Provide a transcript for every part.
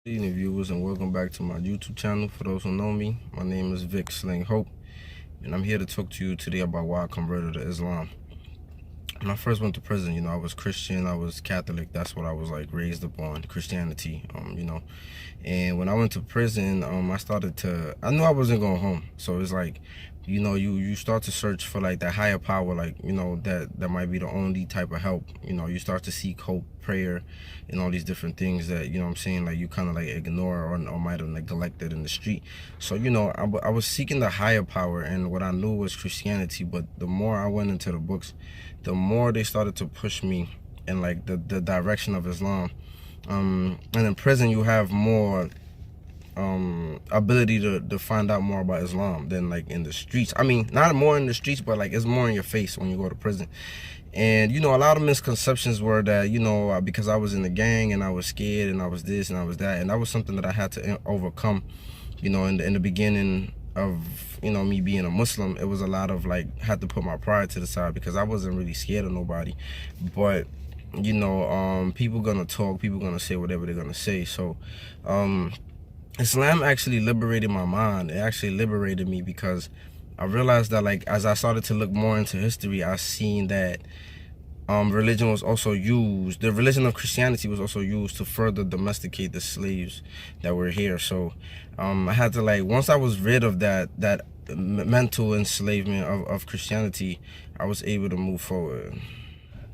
Good evening, viewers, and welcome back to my YouTube channel. For those who know me, my name is Vic Sling Hope, and I'm here to talk to you today about why I converted to Islam. When I first went to prison, I was Christian, I was Catholic. That's what I was like raised upon, Christianity. And when I went to prison, I knew I wasn't going home. So it's like, you start to search for like that higher power, like, that might be the only type of help. You start to seek hope, prayer, and all these different things that, what I'm saying, like you kind of like ignore or might have neglected in the street. So, I was seeking the higher power, and what I knew was Christianity. But the more I went into the books, the more they started to push me in like the direction of Islam. And in prison you have more ability to find out more about Islam than like in the streets. I mean, not more in the streets, but like it's more in your face when you go to prison. And a lot of misconceptions were that because I was in the gang and I was scared and I was this and I was that, and that was something that I had to overcome. In the beginning of me being a Muslim, it was a lot of like, had to put my pride to the side because I wasn't really scared of nobody. But people gonna talk, people gonna say whatever they're gonna say. So Islam actually liberated my mind. It actually liberated me because I realized that, like, as I started to look more into history, I seen that religion was also used, the religion of Christianity was also used to further domesticate the slaves that were here. So I had to, like, once I was rid of that mental enslavement of Christianity, I was able to move forward.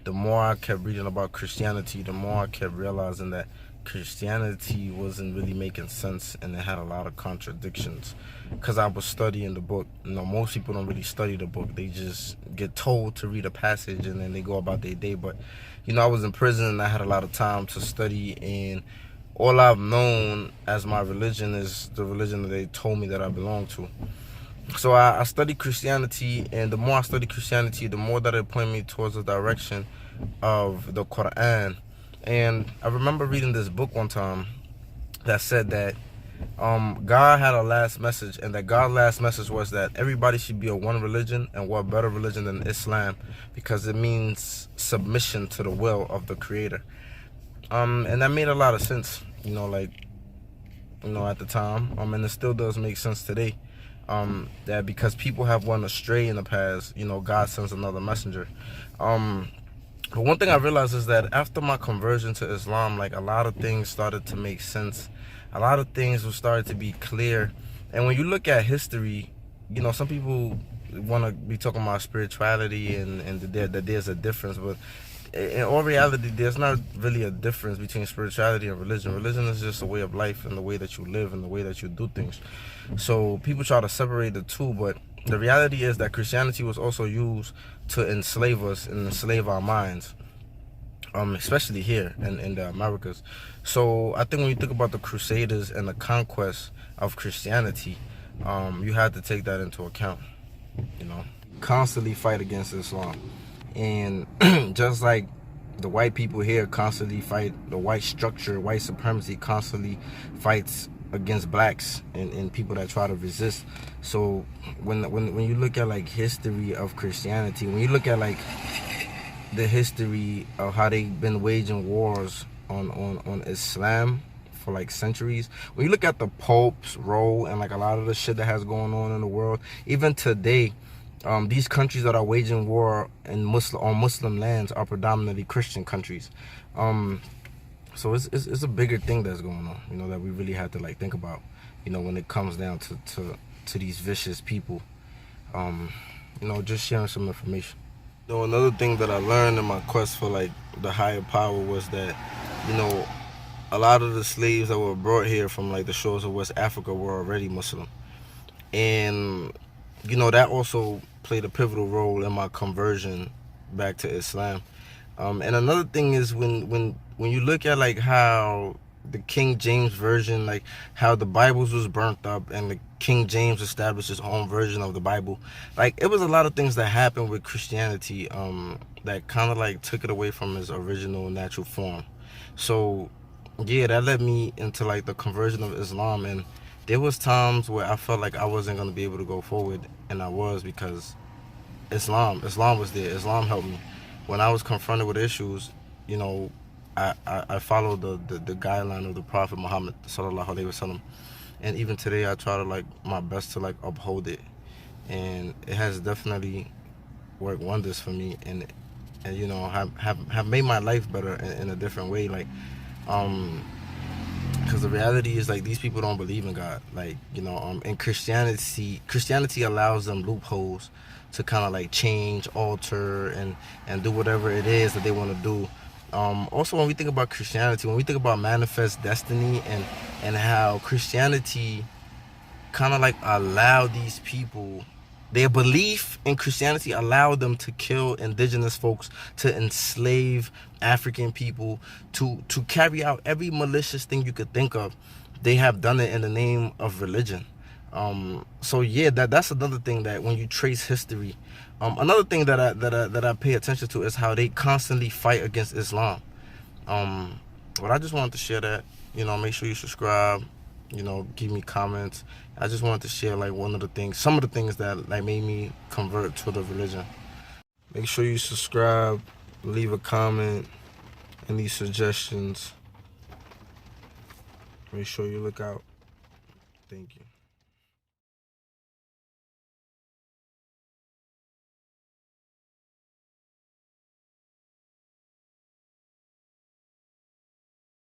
The more I kept reading about Christianity, the more I kept realizing that Christianity wasn't really making sense, and it had a lot of contradictions. Because I was studying the book. Most people don't really study the book. They just get told to read a passage and then they go about their day. But I was in prison and I had a lot of time to study, and all I've known as my religion is the religion that they told me that I belong to. So I studied Christianity, and the more I studied Christianity, the more that it pointed me towards the direction of the Quran. And I remember reading this book one time that said that God had a last message, and that God's last message was that everybody should be a one religion, and what better religion than Islam, because it means submission to the will of the Creator. And that made a lot of sense, at the time, and it still does make sense today. That because people have went astray in the past, God sends another messenger. But one thing I realized is that after my conversion to Islam, like, a lot of things started to make sense. A lot of things were started to be clear. And when you look at history, some people want to be talking about spirituality and that there's a difference. But in all reality, there's not really a difference between spirituality and religion. Religion is just a way of life and the way that you live and the way that you do things. So people try to separate the two, but the reality is that Christianity was also used to enslave us and enslave our minds, especially here in the Americas. So I think when you think about the Crusaders and the conquest of Christianity, you had to take that into account. Constantly fight against Islam. And just like the white people here constantly fight, the white structure, white supremacy constantly fights against blacks and people that try to resist. So when you look at like history of Christianity, when you look at like the history of how they've been waging wars on Islam for like centuries, when you look at the Pope's role and like a lot of the shit that has going on in the world, even today, these countries that are waging war on Muslim lands are predominantly Christian countries. So it's a bigger thing that's going on, that we really have to like think about, when it comes down to these vicious people. Just sharing some information. Another thing that I learned in my quest for like the higher power was that, a lot of the slaves that were brought here from like the shores of West Africa were already Muslim. And that also played a pivotal role in my conversion back to Islam. And another thing is when you look at like how the King James version, like how the Bibles was burnt up and the King James established his own version of the Bible, like it was a lot of things that happened with Christianity that kind of like took it away from its original natural form. So yeah, that led me into like the conversion of Islam, and there was times where I felt like I wasn't going to be able to go forward, and I was, because Islam was there. Islam helped me. When I was confronted with issues, I follow the guideline of the Prophet Muhammad sallallahu alaihi wasallam, and even today I try to like my best to like uphold it, and it has definitely worked wonders for me, and you know have made my life better in a different way, like because the reality is like these people don't believe in God, like, you know, and Christianity allows them loopholes to kind of like change, alter, and do whatever it is that they want to do. Also, when we think about Christianity, when we think about manifest destiny, and how Christianity kind of like allow these people, their belief in Christianity allowed them to kill indigenous folks, to enslave African people, to carry out every malicious thing you could think of. They have done it in the name of religion. So yeah, that's another thing that when you trace history, another thing that I pay attention to is how they constantly fight against Islam. But I just wanted to share that. You know, make sure you subscribe. You know, give me comments. I just wanted to share like some of the things that like made me convert to the religion. Make sure you subscribe, leave a comment, any suggestions. Make sure you look out. Thank you.